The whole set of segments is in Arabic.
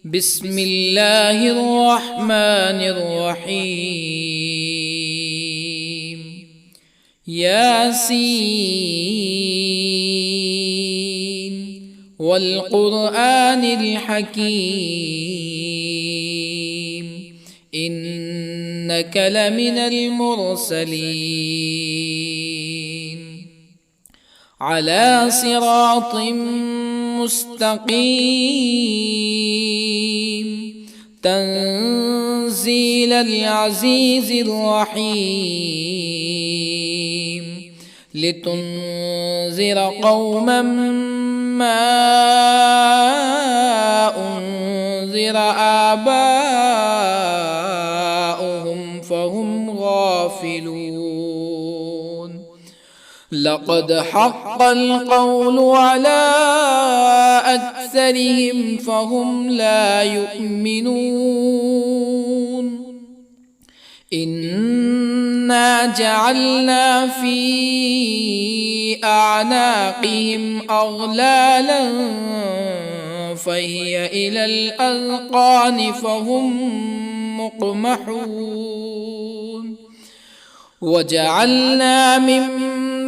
بسم الله الرحمن الرحيم. ياسين والقرآن الحكيم إنك لمن المرسلين على صراط مستقيم تنزيل العزيز الرحيم لتنذر قوما ما أنذر آباؤهم فهم غافلون. لقد حق القول على أكثرهم فهم لا يؤمنون. إنا جعلنا في أعناقهم أغلالا فهي إلى الأذقان فهم مقمحون. وجعلنا من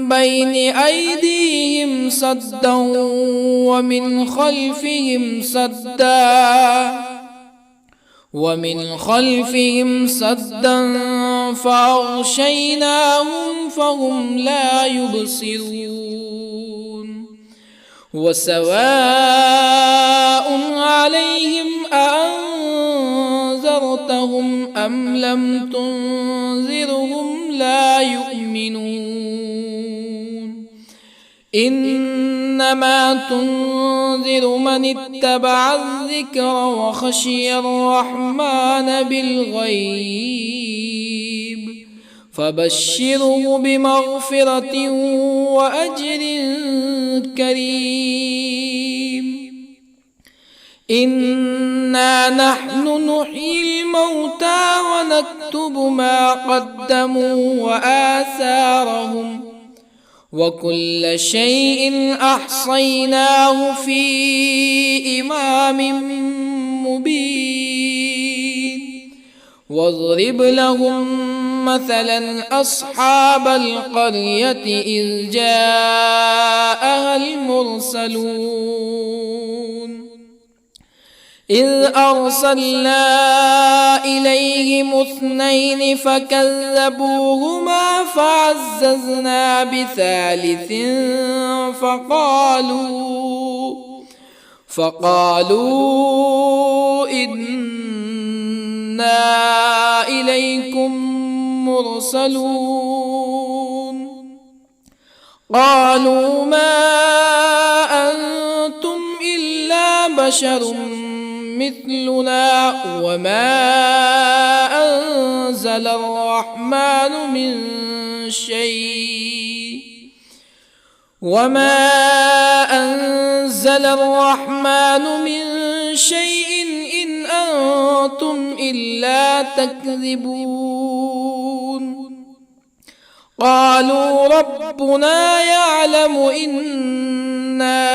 بين أيديهم سدا ومن خلفهم سدا فأغشيناهم فهم لا يبصرون. وسواء عليهم أأنذرتهم أم لم تنذرهم لا يؤمنون. إنما تنذر من اتبع الذكر وخشي الرحمن بالغيب فبشره بمغفرة وأجر كريم. إنا نحن نحيي الموتى ونكتب ما قدموا وآثارهم وكل شيء أحصيناه في إمام مبين. واضرب لهم مثلا أصحاب القرية إذ جاءها المرسلون إذ أرسلنا إليهم اثنين فكذبوهما فعززنا بثالث فقالوا إنا إليكم مرسلون. قالوا ما أنتم إلا بشر مثلنا وما أنزل الرحمن من شيء إن أنتم إلا تكذبون. قالوا ربنا يعلم إنا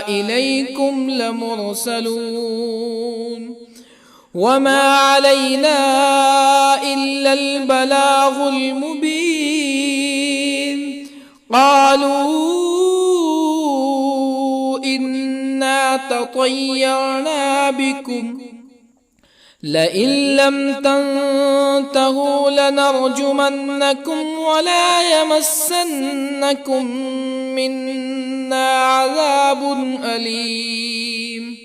إليكم لمرسلون وما علينا إلا البلاغ المبين. قالوا إنا تطيرنا بكم لئن لم تنتهوا لنرجمنكم ولا يمسنكم منا عذاب أليم.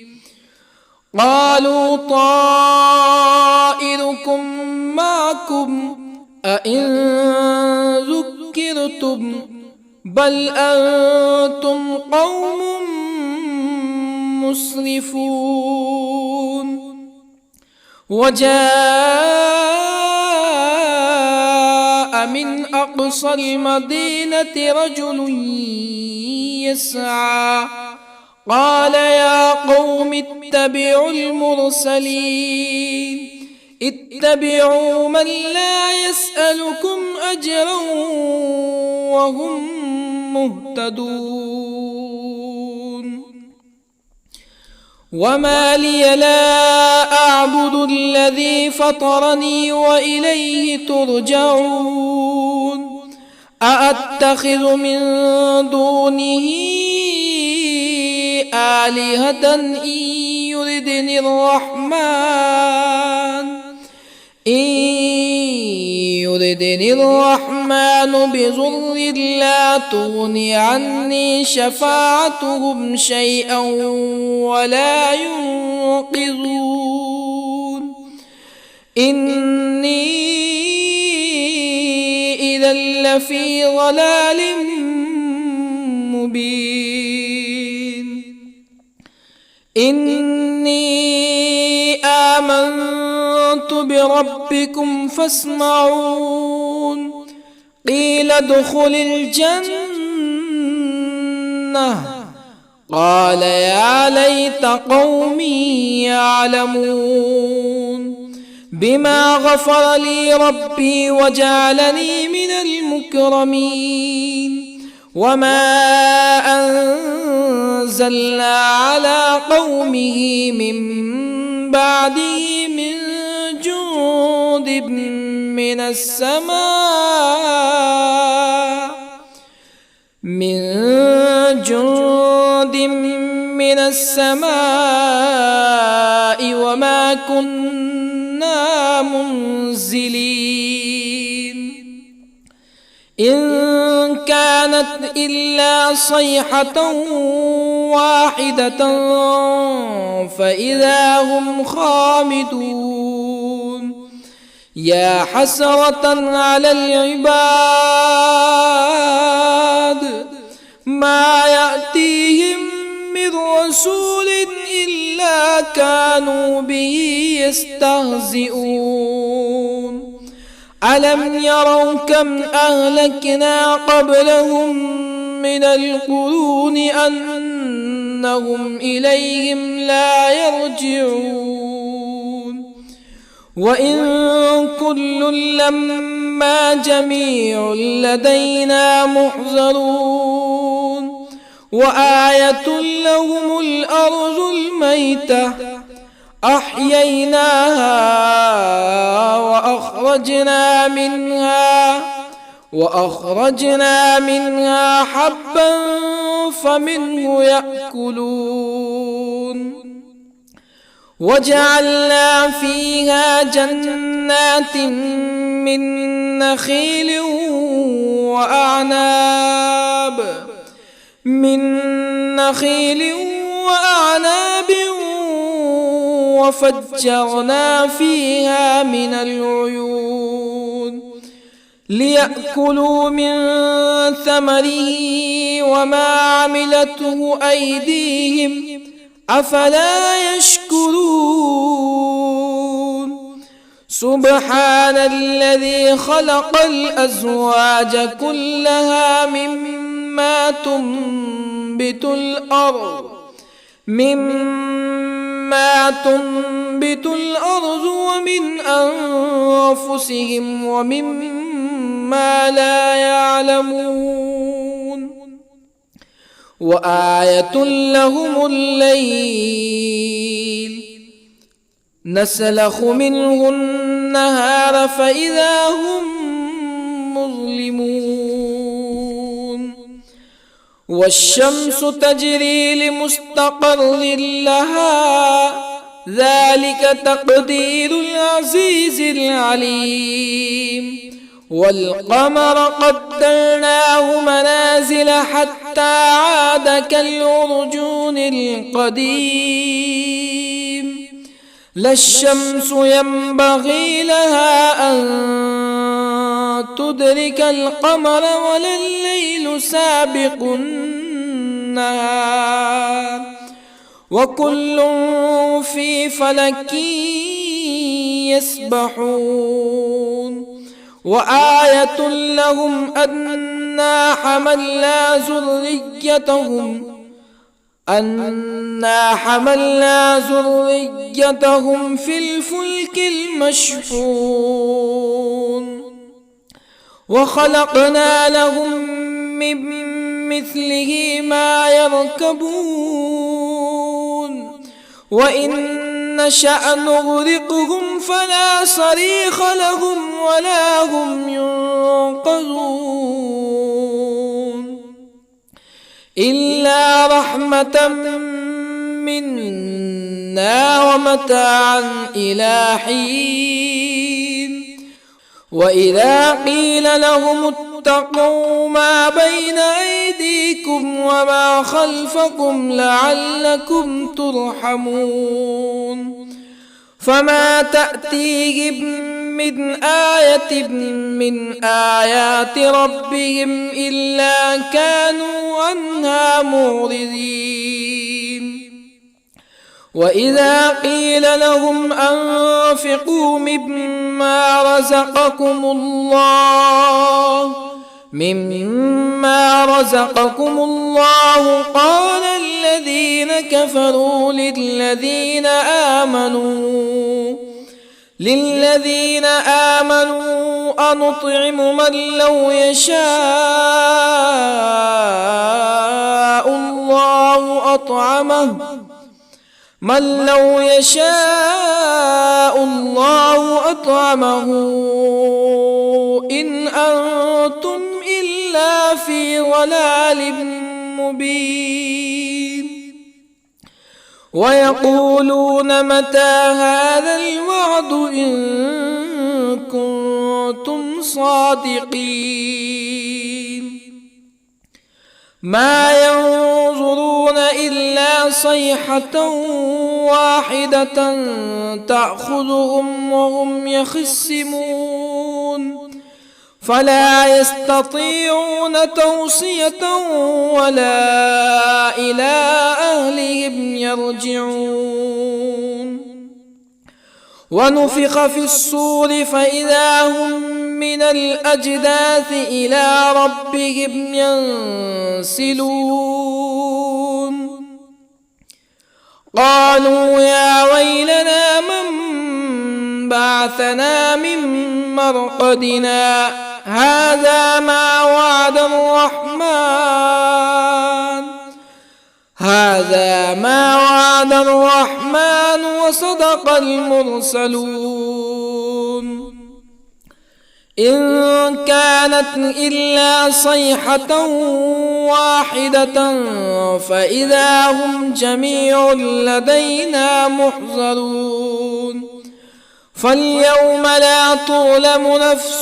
قالوا طائركم معكم أئن ذكرتم بل أنتم قوم مسرفون. وجاء من أقصى المدينة رجل يسعى قال يا قوم اتبعوا المرسلين اتبعوا من لا يسألكم أجرا وهم مهتدون. وما لي لا أعبد الذي فطرني وإليه ترجعون أأتخذ من دونه آلهة يردني الرحمن بضر لا تغن عني شفاعتهم شيئا ولا ينقذون إني إذا لفي ضلال مبين إني آمنت بربكم فاسمعون قيل ادخل الجنة قال يا ليت قومي يعلمون بما غفر لي ربي وجعلني من المكرمين وما أنزلنا على قومه من بعده من جند من السماء وما كنا منزلين إن كانت إلا صيحة واحدة فإذا هم خامدون يا حسرة على العباد ما يأتيهم من رسول إلا كانوا به يستهزئون ألم يروا كم أهلكنا قبلهم من القرون أنهم إليهم لا يرجعون وإن كل لما جميع لدينا محضرون وآية لهم الأرض الميتة أحييناها وأخرجنا منها حبا فمنه يأكلون وجعلنا فيها جنات من نخيل وأعناب وفجرنا فيها من العيون ليأكلوا من ثمره وما عملته أيديهم أفلا يشكرون سبحان الذي خلق الأزواج كلها مما تنبت الأرض ومن أنفسهم ومما لا يعلمون وآية لهم الليل نسلخ منه النهار فإذا هم مظلمون والشمس تجري لمستقر لها ذلك تقدير العزيز العليم والقمر قدرناه منازل حتى عاد كالعرجون القديم لا الشمس ينبغي لها أن تدرك القمر ولا الليل سابق النهار وكل في فلك يسبحون وآية لهم أنا حملنا ذريتهم في الفلك المشحون وخلقنا لهم من مثله ما يركبون وإن نشأ نغرقهم فلا صريخ لهم ولا هم ينقذون إلا رحمة منا ومتاعا إلى حين وإذا قيل لهم اتقوا ما بين أيديكم وما خلفكم لعلكم ترحمون فما تأتيهم من آية من آيات ربهم إلا كانوا عنها معرضين وإذا قيل لهم أنفقوا مما رزقكم الله قال الذين كفروا للذين آمنوا أنطعم من لو يشاء الله أطعمه إن أنتم إلا في ضلال مبين ويقولون متى هذا الوعد إن كنتم صادقين ما ينظرون إلا صيحة واحدة تأخذهم وهم يخصمون فلا يستطيعون توصية ولا إلى أهلهم يرجعون ونفخ في الصور فإذا هم من الأجداث إلى ربهم ينسلون قالوا يا ويلنا من بعثنا من مرقدنا هذا ما وعد الرحمن وصدق المرسلون إن كانت إلا صيحة واحدة فإذا هم جميع لدينا محضرون فاليوم لا تظلم نفس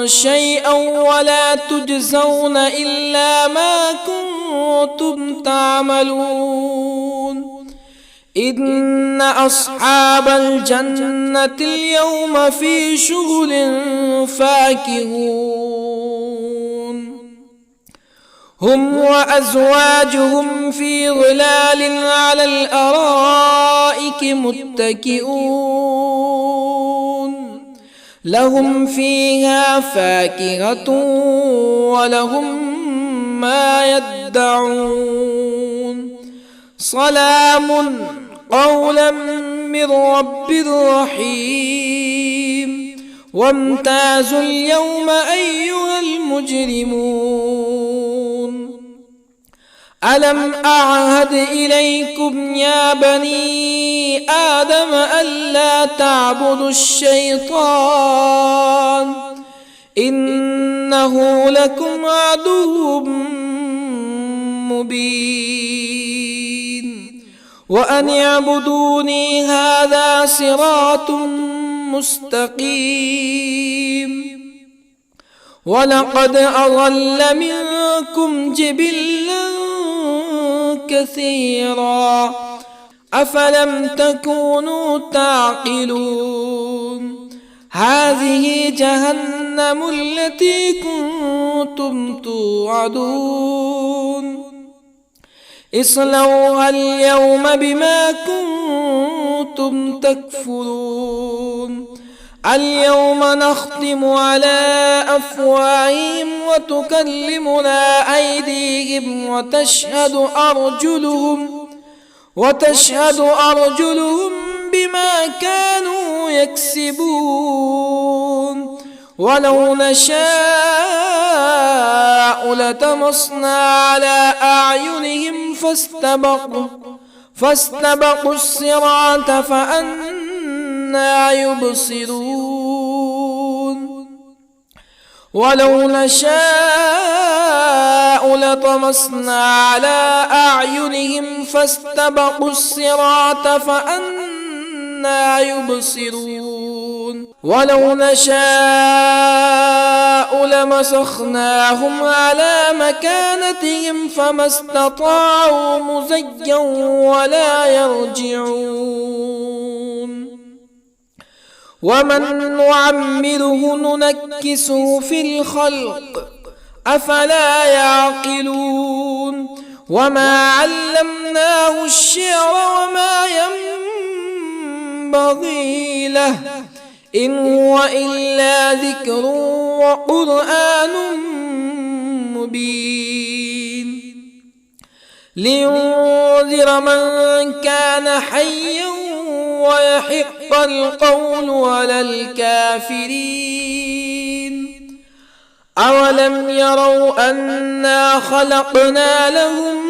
شيئا ولا تجزون إلا ما كنتم تعملون إن أصحاب الجنة اليوم في شغل فاكهون هم وأزواجهم في ظلال على الأرائك متكئون لهم فيها فاكهة ولهم ما يدعون سلام قولا من رب رحيم وامتازوا اليوم أيها المجرمون ألم أعهد إليكم يا بني آدم ألا تعبدوا الشيطان إنه لكم عدو مبين وأن اعبدوني هذا صراط مستقيم ولقد أضل منكم جبلا كثيرا أفلم تكونوا تعقلون هذه جهنم التي كنتم توعدون اصلوها اليوم بما كنتم تكفرون اليوم نختم على أفواههم وتكلمنا أيديهم وتشهد أرجلهم بما كانوا يكسبون ولو نشاء لطمسنا على أعينهم فاستبقوا الصراط فأنى يبصرون ولو نشاء لطمسنا على أعينهم فاستبقوا الصراط فأنى يبصرون ولو نشاء لمسخناهم على مكانتهم فما استطاعوا مزيا ولا يرجعون ومن نعمره ننكسه في الخلق أفلا يعقلون وما علمناه الشعر وما ينبغي له إن هو إلا ذكر وقرآن مبين لينذر من كان حيا ويحق القول على الكافرين أولم يروا أنا خلقنا لهم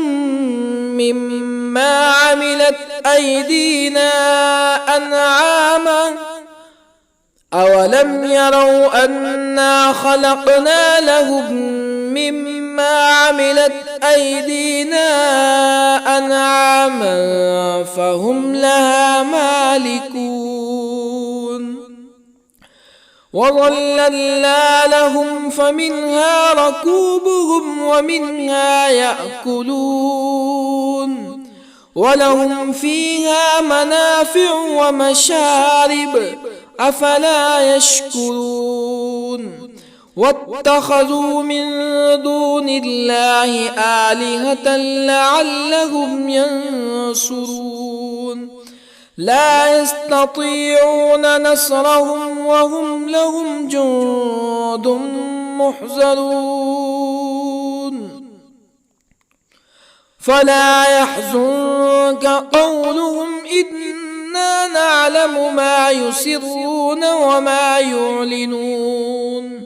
مما عملت أيدينا أنعاما أولم يروا أنا خلقنا لهم مما عملت أيدينا أنعاما فهم لها مالكون وظللنا لهم فمنها ركوبهم ومنها يأكلون ولهم فيها منافع ومشارب أفلا يشكرون واتخذوا من دون الله آلهة لعلهم ينصرون لا يستطيعون نصرهم وهم لهم جند محضرون فلا يحزنك قولهم إنا نعلم ما يسرون وما يعلنون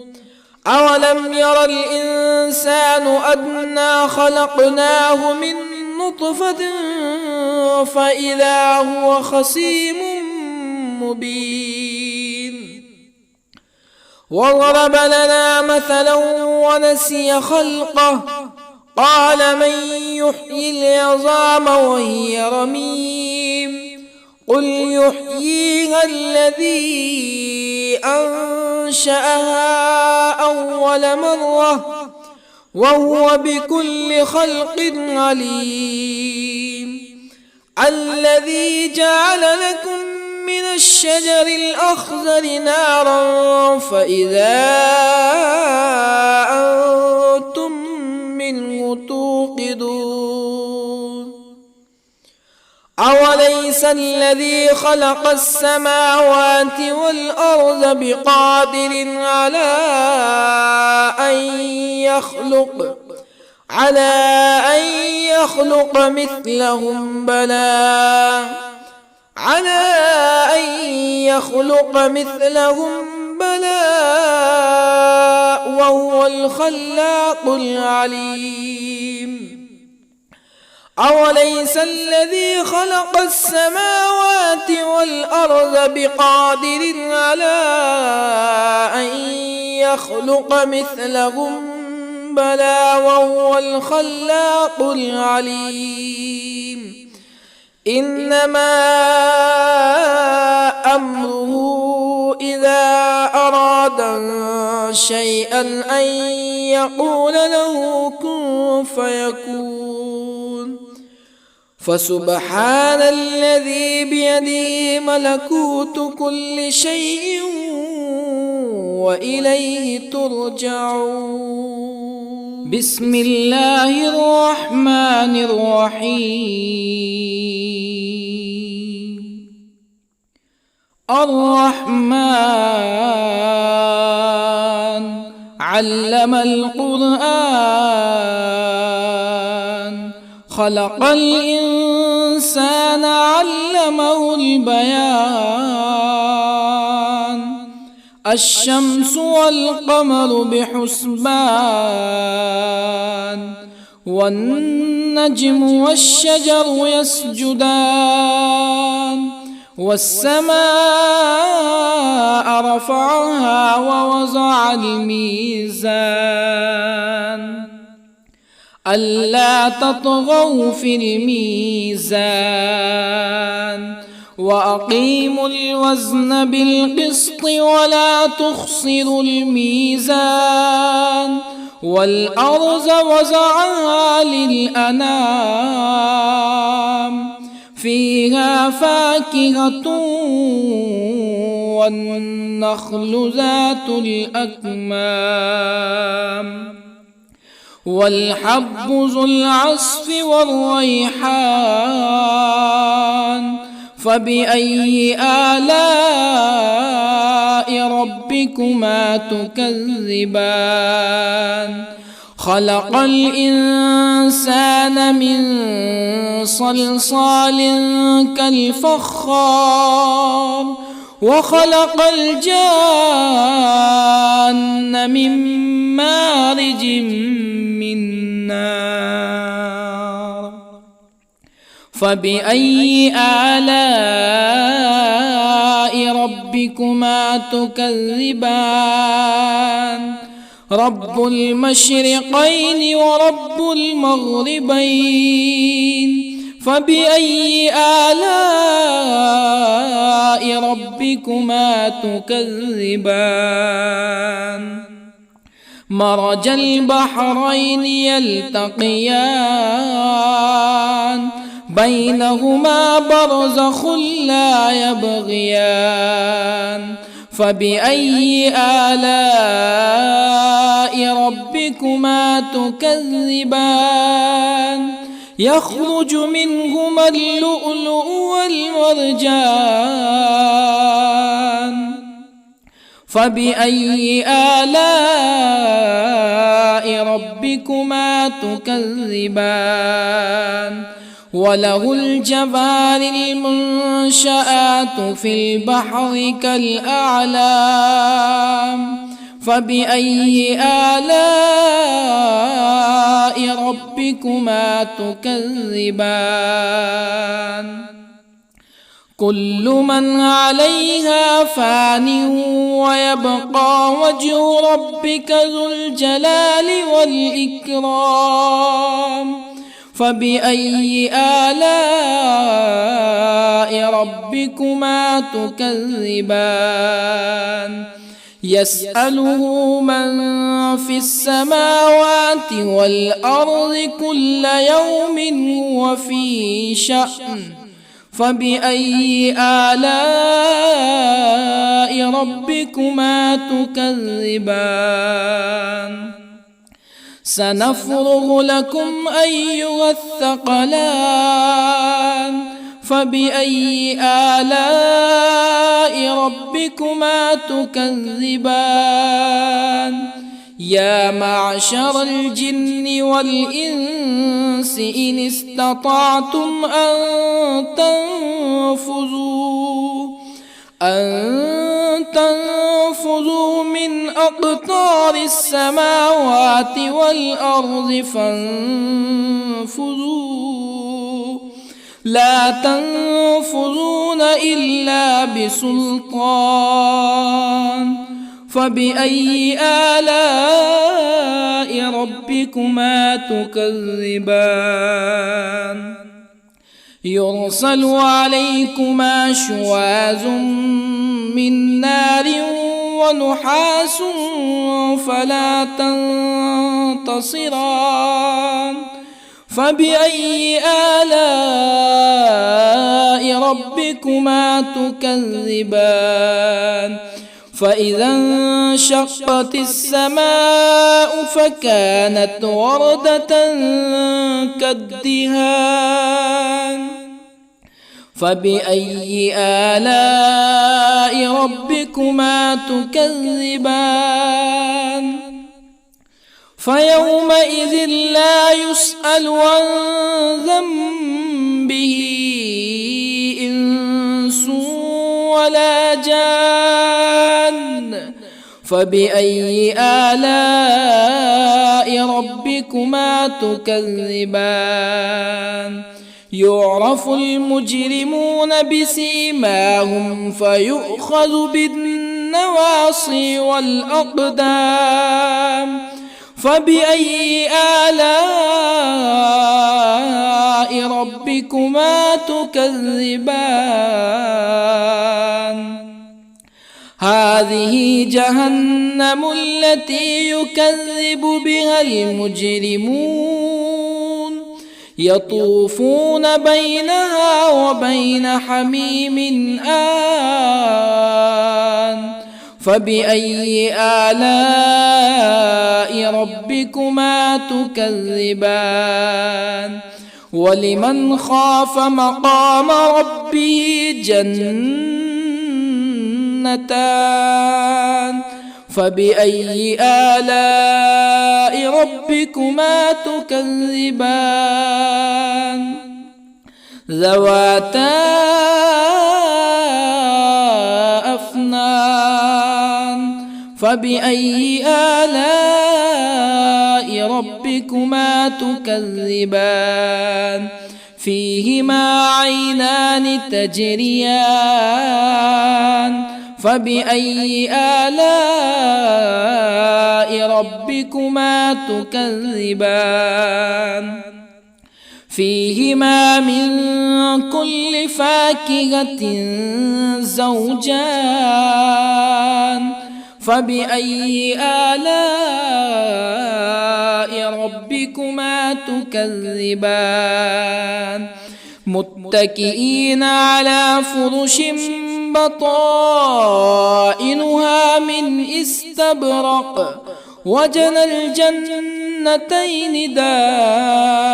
أولم ير الإنسان أنا خلقناه من نطفة فإذا هو خصيم مبين وضرب لنا مثلا ونسي خلقه قال من يحيي العظام وهي رميم قل يحييها الذي أنشأها أول مرة وهو بكل خلق عليم الذي جعل لكم من الشجر الأخضر نارا فإذا أنتم منه توقدون أوليس الذي خلق السماوات والأرض بقادر على أن يخلق مثلهم بلى وهو الخلاق العليم أوليس الذي خلق السماوات والأرض بقادر على أن يخلق مثلهم بلى وهو الخلاق العليم إنما أمره إذا أراد شيئا أن يقول له كن فيكون فسبحان الذي بيده ملكوت كل شيء وإليه ترجعون بسم الله الرحمن الرحيم الرحمن علم القرآن خلق الإنسان علمه البيان الشمس والقمر بحسبان والنجم والشجر يسجدان والسماء رفعها ووضع الميزان ألا تطغوا في الميزان وأقيموا الوزن بالقسط ولا تخسروا الميزان والأرض وضعها للأنام فيها فاكهة والنخل ذات الأكمام والحب ذو العصف والريحان فبأي آلاء ربكما تكذبان خلق الإنسان من صلصال كالفخار وخلق الجان من مارج من نار فبأي آلاء ربكما تكذبان رب المشرقين ورب المغربين فبأي آلاء ربكما تكذبان مرج البحرين يلتقيان بينهما برزخ لا يبغيان فبأي آلاء ربكما تكذبان يخرج منهما اللؤلؤ والمرجان فبأي آلاء ربكما تكذبان وله الجوار المنشآت في البحر كالأعلام فبأي آلاء ربكما تكذبان كل من عليها فان ويبقى وجه ربك ذو الجلال والإكرام فبأي آلاء ربكما تكذبان يسأله من في السماوات والأرض كل يوم هو في شأن فبأي آلاء ربكما تكذبان سنفرغ لكم أيها الثقلان فبأي آلاء ربكما تكذبان يا معشر الجن والإنس إن استطعتم أن تنفذوا من أقطار السماوات والأرض فانفذوا لا تنفذون إلا بسلطان فبأي آلاء ربكما تكذبان يرسل عليكما شواظ من نار ونحاس فلا تنتصران فبأي آلاء ربكما تكذبان فإذا انشقت السماء فكانت وردة كالدهان فبأي آلاء ربكما تكذبان فيومئذ لا يسأل عن ذنبه إنس ولا جان فبأي آلاء ربكما تكذبان يعرف المجرمون بسيماهم فيؤخذ بالنواصي والأقدام فبأي آلاء ربكما تكذبان هذه جهنم التي يكذب بها المجرمون يطوفون بينها وبين حميم آن فبأي آلاء ربكما تكذبان ولمن خاف مقام ربه جنتان فبأي آلاء ربكما تكذبان ذواتا أفنان فبأي آلاء ربكما تكذبان فيهما عينان تجريان فبأي آلاء ربكما تكذبان فيهما من كل فاكهة زوجان فبأي آلاء ربكما تكذبان متكئين على فرش بطائنها من استبرق وجنى الجنتين دان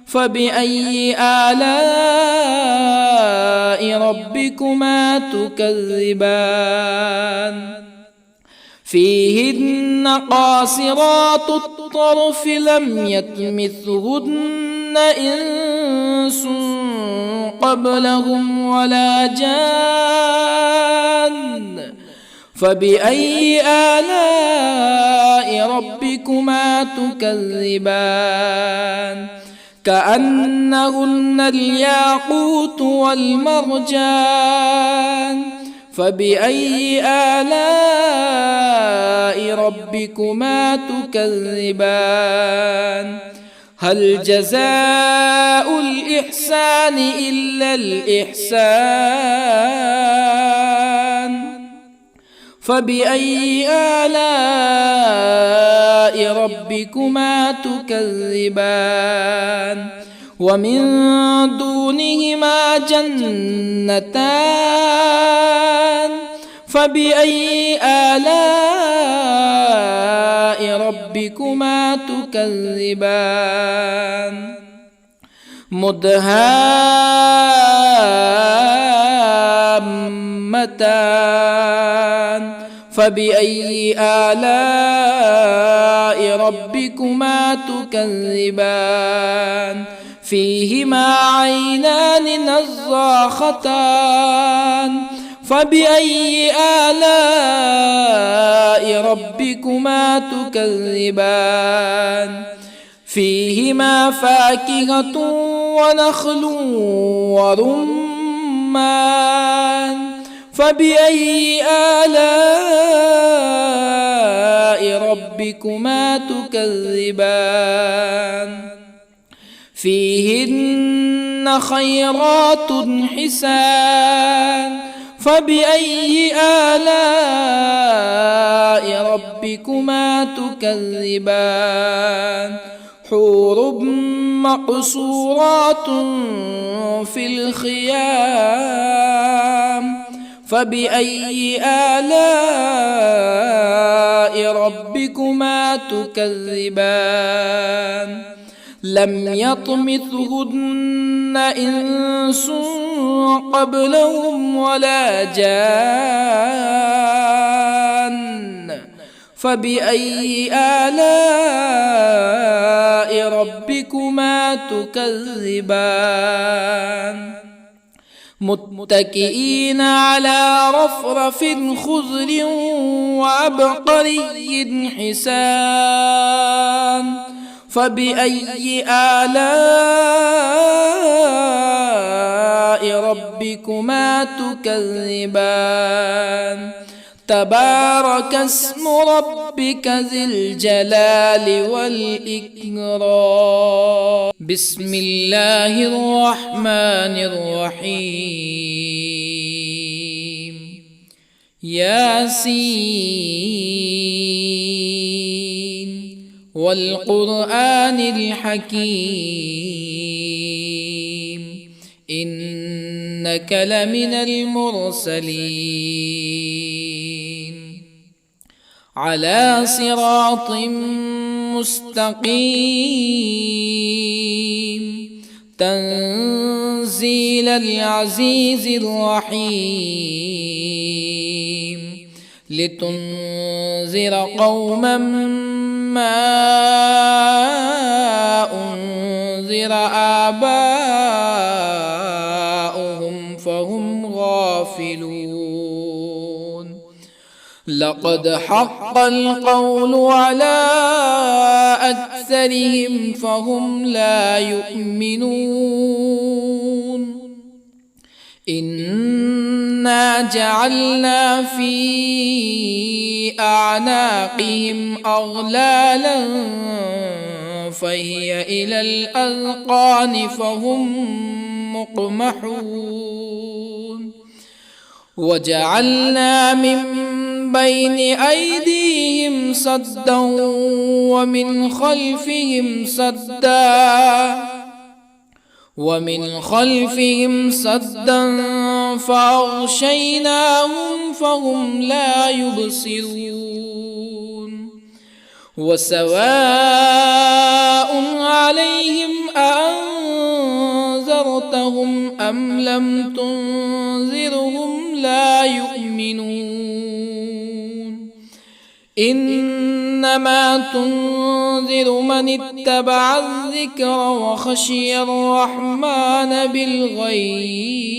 فبأي آلاء ربكما تكذبان فيهن قاصرات الطرف لم يطمثهن إنس قبلهم ولا جان فبأي آلاء ربكما تكذبان كأنهن الياقوت والمرجان فبأي آلاء ربكما تكذبان هل جزاء الإحسان إلا الإحسان فبأي آلاء ربكما تكذبان ومن دونهما جنتان فبأي آلاء ربكما تكذبان مدهامتان فبأي آلاء ربكما تكذبان فيهما عينان نضاختان فبأي آلاء ربكما تكذبان فيهما فاكهة ونخل ورمان فبأي آلاء ربكما تكذبان فيهن خيرات حسان فبأي آلاء ربكما تكذبان حور مقصورات في الخيام فبأي آلاء ربكما تكذبان لم يطمثهن إنس قبلهم ولا جان فبأي آلاء ربكما تكذبان متكئين على رفرف خضر وعبقري حسان فبأي آلاء ربكما تكذبان تبارك اسم ربك ذي الجلال والإكرام بسم الله الرحمن الرحيم ياسين والقرآن الحكيم إنك لمن المرسلين على صراط مستقيم تنزيل العزيز الرحيم لتنذر قوما ما أنذر آباؤهم فهم غافلون لقد حق القول على أكثرهم فهم لا يؤمنون إنا جعلنا في أعناقهم أغلالا فهي إلى الأذقان فهم مقمحون وجعلنا من بين أيديهم سدا ومن خلفهم سدا فأغشيناهم فهم لا يبصرون وسواء عليهم أأنذرتهم أم لم تنذرهم لا يؤمنون إنما تنذر من اتبع الذكر وخشي الرحمن بالغيب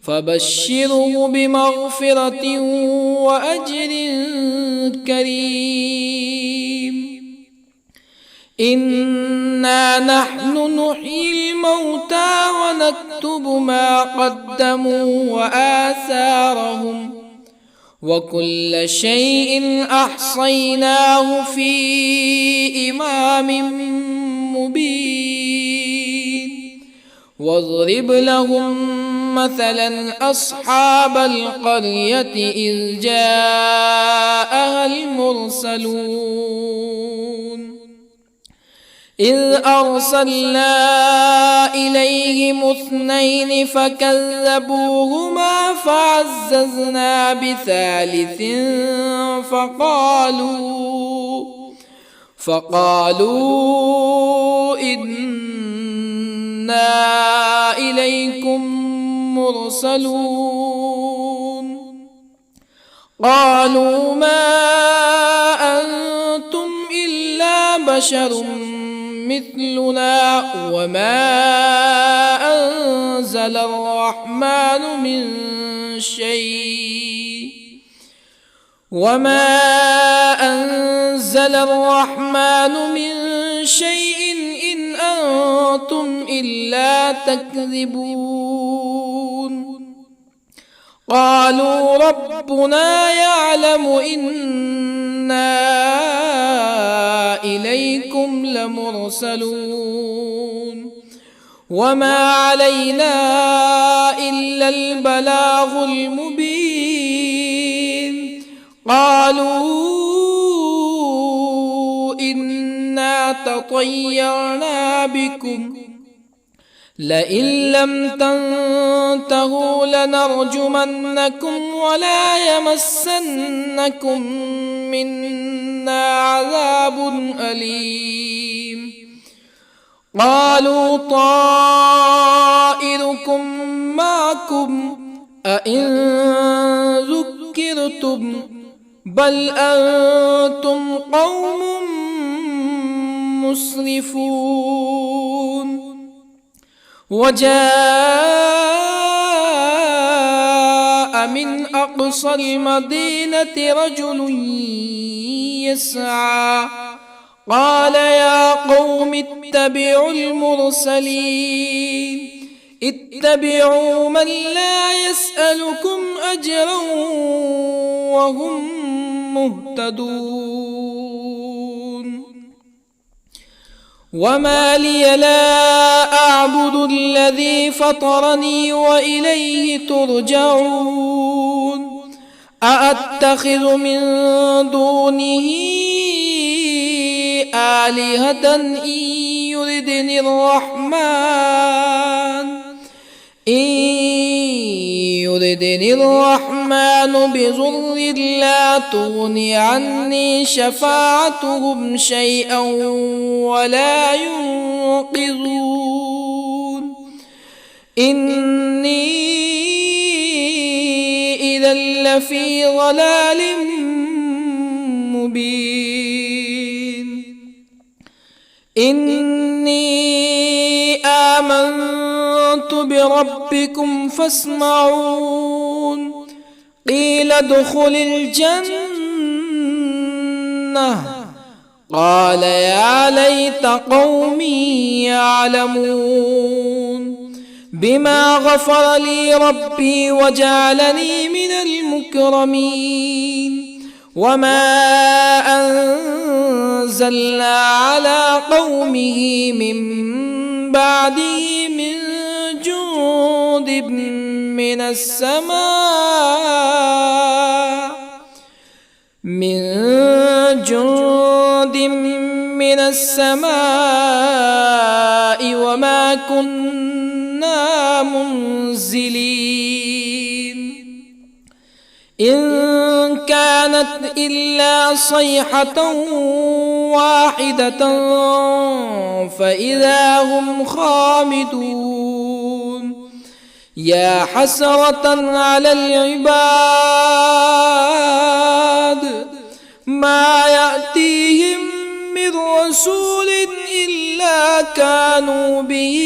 فبشره بمغفرة وأجر كريم إنا نحن نحيي الموتى ونكتب ما قدموا وآثارهم وكل شيء أحصيناه في إمام مبين واضرب لهم مثلا أصحاب القرية إذ جاءها المرسلون إذ أرسلنا إليهم اثنين فكذبوهما فعززنا بثالث فقالوا إنا إليكم مرسلون قالوا ما أنتم إلا بشر مثلنا وما أنزل الرحمن من شيء إن أنتم إلا تكذبون قالوا ربنا يعلم إنا إليكم لمرسلون وما علينا إلا البلاغ المبين قالوا إنا تطيرنا بكم لئن لم تنتهوا لنرجمنكم ولا يمسنكم منا عذاب أليم قالوا طائركم معكم أئن ذكرتم بل أنتم قوم مسرفون. وجاء من أقصى المدينة رجل يسعى قال يا قوم اتبعوا المرسلين اتبعوا من لا يسألكم أجرا وهم مهتدون. وما لي لا أعبد الذي فطرني وإليه ترجعون. أأتخذ من دونه آلهة إن يردني الرحمن بضر لا تغني عني شفاعتهم شيئا ولا ينقذون. إني إذا لفي ضلال مبين. إني آمنت بربكم فاسمعون. قيل ادخل الجنة قال يا ليت قومي يعلمون. بما غفر لي ربي وجعلني من المكرمين. وما أنزلنا على قومه من بعده من جند من السماء وما كنا منزلين. إن كانت إلا صيحة واحدة فإذا هم خامدون. يا حسرة على العباد ما يأتيهم من رسول إلا كانوا به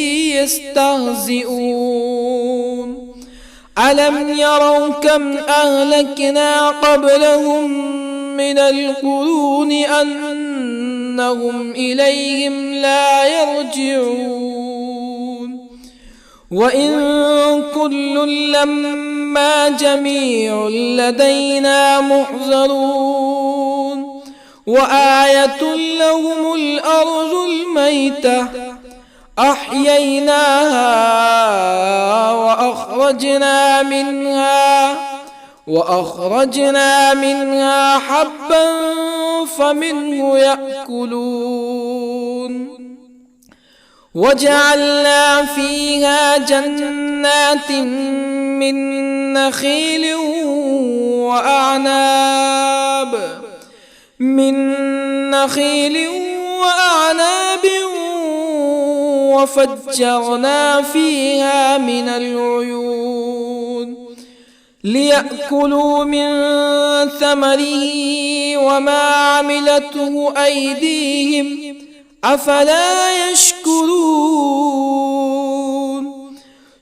يستهزئون. ألم يروا كم أهلكنا قبلهم من القرون أنهم إليهم لا يرجعون. وإن كل لما جميع لدينا محضرون. وآية لهم الأرض الميتة أحييناها وأخرجنا منها حبا فمنه يأكلون. وجعلنا فيها جنات من نخيل وأعناب وفجرنا فيها من العيون ليأكلوا من ثمره وما عملته أيديهم أفلا يشكرون.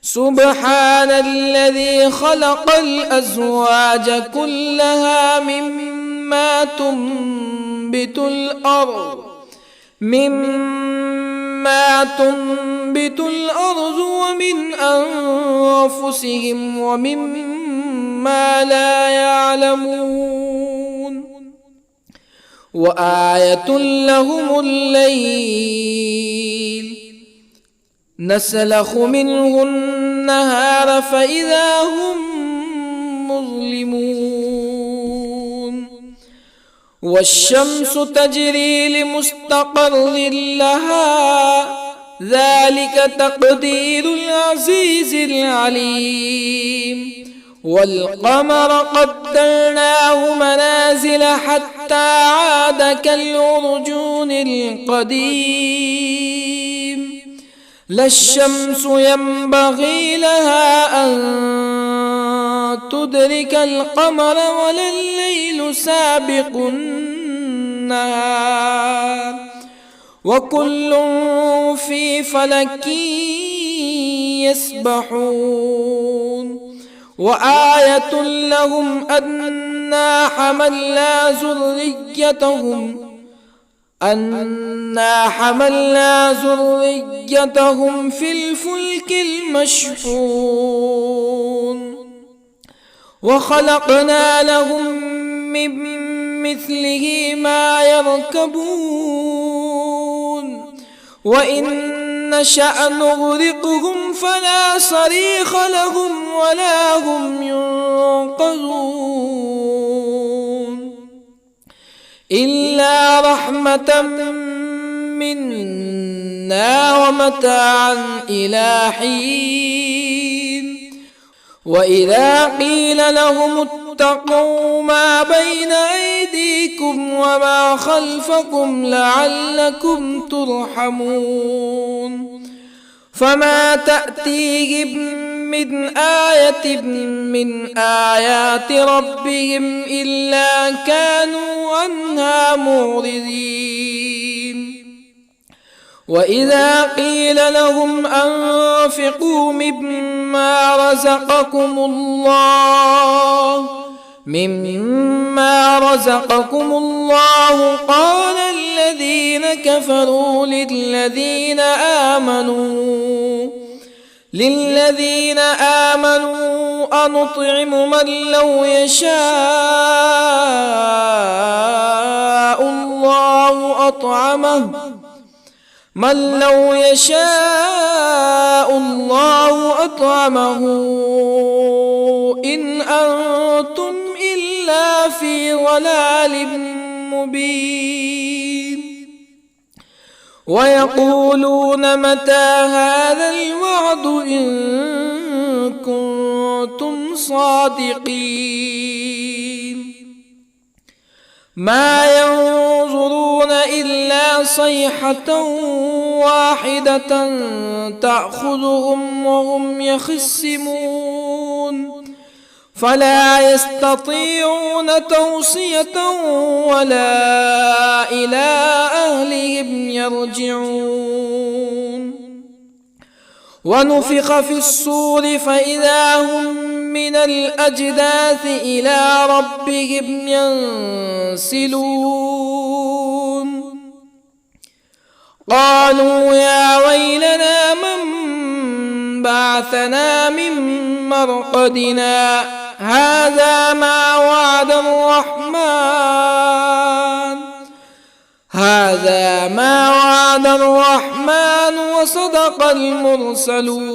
سبحان الذي خلق الأزواج كلها مما تنبت الأرض ومن أنفسهم ومما لا يعلمون. وآية لهم الليل نسلخ منه النهار فإذا هم مظلمون. والشمس تجري لمستقر لها ذلك تقدير العزيز العليم. والقمر قدرناه منازل حتى عاد كالعرجون القديم. لا الشمس ينبغي لها أن تدرك القمر ولا الليل سابق النهار وكل في فلك يسبحون وآية لهم أنا حملنا ذريتهم في الفلك المشحون وخلقنا لهم من مثله ما يركبون وإن نشأ نغرقهم فلا صريخ لهم ولا هم ينقذون إلا رحمة منا ومتاعا إلى حين وإذا قيل لهم اتقوا ما بين أيديكم وما خلفكم لعلكم ترحمون فما تأتيهم من آية من آيات ربهم إلا كانوا عنها معرضين وإذا قيل لهم أنفقوا مما رزقكم الله قال الذين كفروا للذين آمنوا أنطعم من لو يشاء الله أطعمه إن أنتم إلا في ضلال مبين ويقولون متى هذا الوعد إن كنتم صادقين ما ينظرون إلا صيحة واحدة تأخذهم وهم يخصمون فلا يستطيعون توصية ولا إلى أهلهم يرجعون ونفخ في الصور فإذا هم من الأجداث إلى ربهم ينسلون قالوا يا ويلنا من بعثنا من مرقدنا هذا ما وعد الرحمن وصدق المرسلون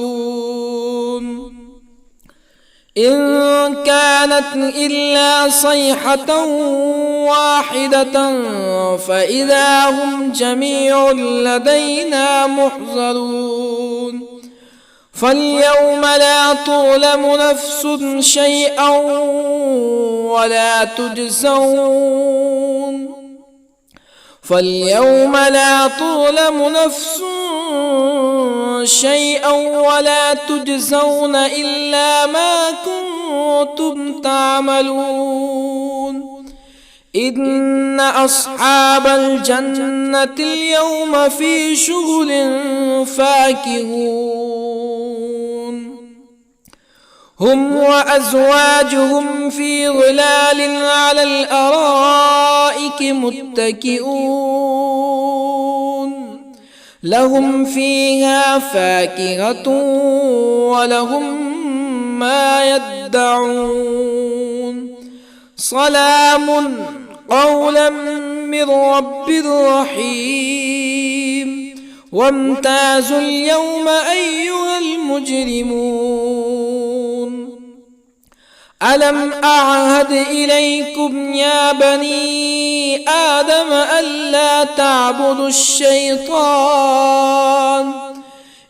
إن كانت إلا صيحة واحدة فإذا هم جميع لدينا محضرون فاليوم لا تظلم نفس شيئا ولا تجزون إلا ما كنتم تعملون إن أصحاب الجنة اليوم في شغل فاكهون هم وأزواجهم في ظلال على الأرائك متكئون لهم فيها فاكهة ولهم ما يدعون سلام قولا من رب رحيم وامتازوا اليوم أيها المجرمون ألم أعهد إليكم يا بني آدم ألا تعبدوا الشيطان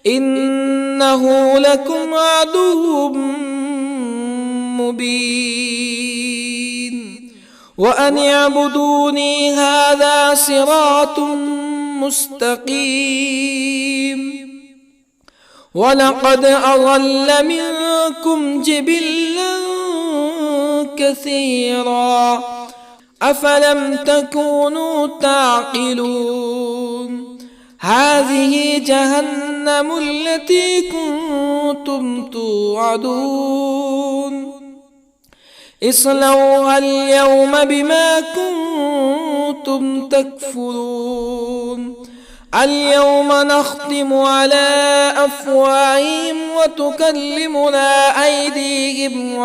إنه لكم عدو مبين وأن اعبدوني هذا صراط مستقيم ولقد أضل منكم جبلا كثيرا أفلم تكونوا تعقلون هذه جهنم التي كنتم توعدون اصلوها اليوم بما كنتم تكفرون اليوم نختم على أفواههم وتكلمنا أيديهم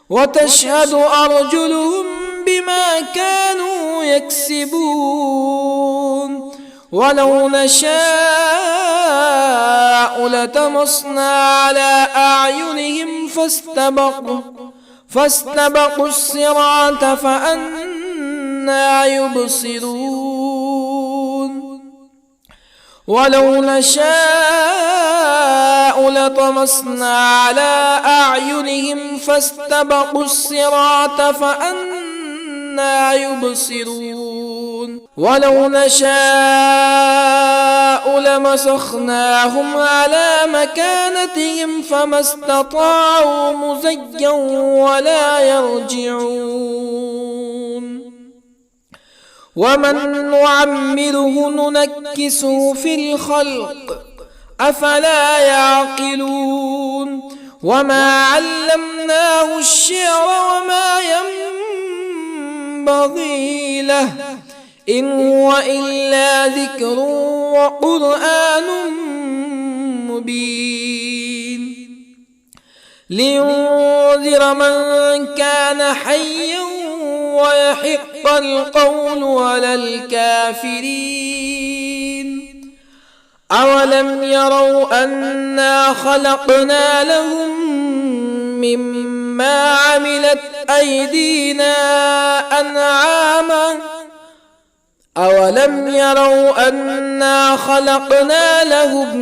وتشهد أرجلهم بما كانوا يكسبون ولو نشاء لطمسنا على أعينهم فاستبقوا الصراط فأنى يبصرون ولو نشاء لطمسنا على أعينهم فاستبقوا الصراط فأنى يبصرون ولو نشاء لمسخناهم على مكانتهم فما استطاعوا مزيا ولا يرجعون ومن نعمره ننكسه في الخلق أفلا يعقلون وما علمناه الشعر وما ينبغي له إن هو إلا ذكر وقرآن مبين لينذر من كان حيا ويحق القول على الكافرين أولم يروا أنا خلقنا لهم مما عملت أيدينا أنعاما أولم يروا أنا خلقنا لهم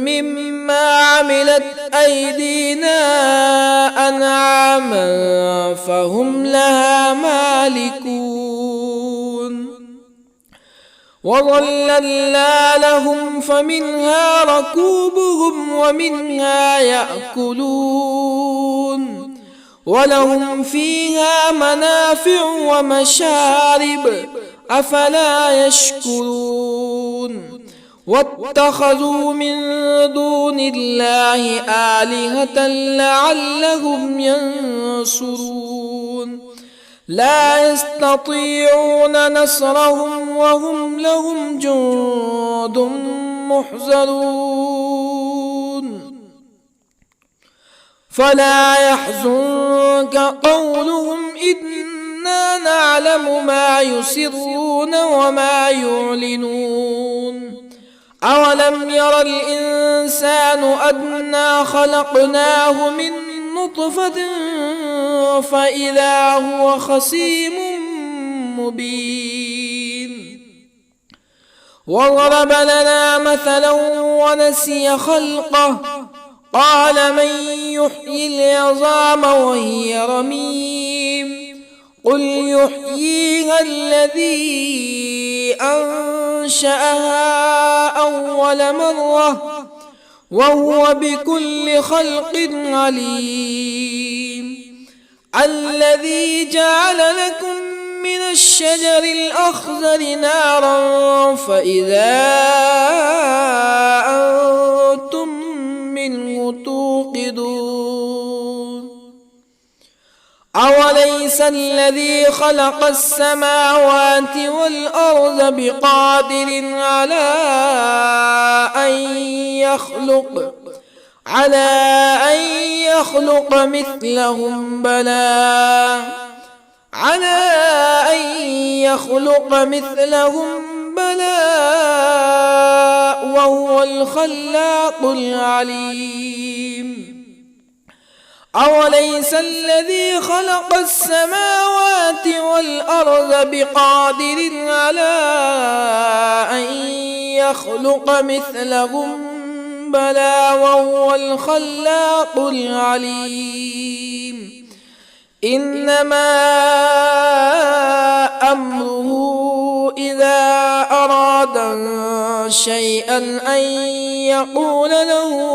مما عملت أيدينا أنعاما فهم لها مالكون وظللنا لهم فمنها ركوبهم ومنها يأكلون ولهم فيها منافع ومشارب أفلا يشكرون واتخذوا من دون الله آلهة لعلهم ينصرون لا يستطيعون نصرهم وهم لهم جند محضرون فلا يحزنك قولهم إنا نعلم ما يسرون وما يعلنون أولم ير الإنسان أنا خلقناه من نطفة فإذا هو خصيم مبين وضرب لنا مثلا ونسي خلقه قال من يحيي العظام وهي رميم قل يحييها الذي أنشأها أول مرة وهو بكل خلق عليم الذي جعل لكم من الشجر الأخضر نارا فإذا أنتم منه توقدون أوليس الذي خلق السماوات والأرض بقادر على أن يخلق مثلهم بلى وهو الخلاق العليم أوليس الذي خلق السماوات والأرض بقادر على أن يخلق مثلهم بلى وهو الخلاق العليم إنما أمره إذا أراد شيئا أن يقول له